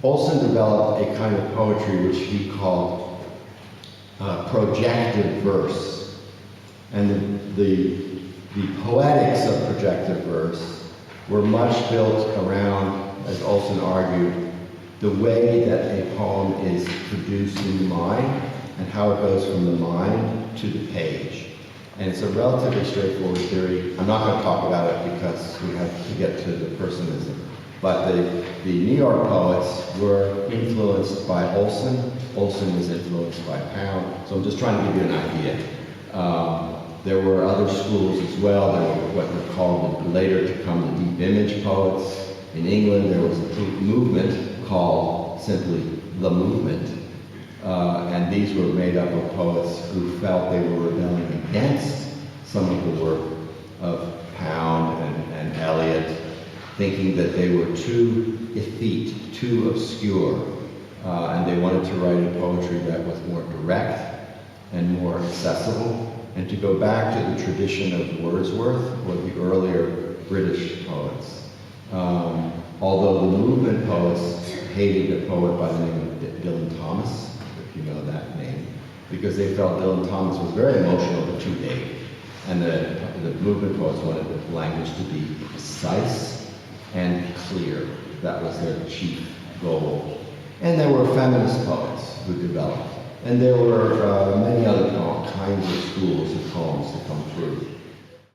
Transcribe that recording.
Olson developed a kind of poetry which he called projective verse. And the poetics of projective verse were much built around, as Olson argued, the way that a poem is produced in the mind and how it goes from the mind to the page. And it's a relatively straightforward theory. I'm not going to talk about it because we have to get to the personism. But the New York poets were influenced by Olson. Olson was influenced by Pound. So I'm just trying to give you an idea. There were other schools as well. There were what were called later to come the deep image poets. In England, there was a movement called simply the movement. And these were made up of poets who felt they were rebelling against some of the work of Pound and Eliot, thinking that they were too effete, too obscure, and they wanted to write a poetry that was more direct and more accessible, and to go back to the tradition of Wordsworth or the earlier British poets. Although the movement poets hated a poet by the name of Dylan Thomas, if you know that name, because they felt Dylan Thomas was very emotional but too vague. And the movement poets wanted the language to be precise and clear. That was their chief goal. And there were feminist poets who developed. And there were many other kinds of schools of poems to come through.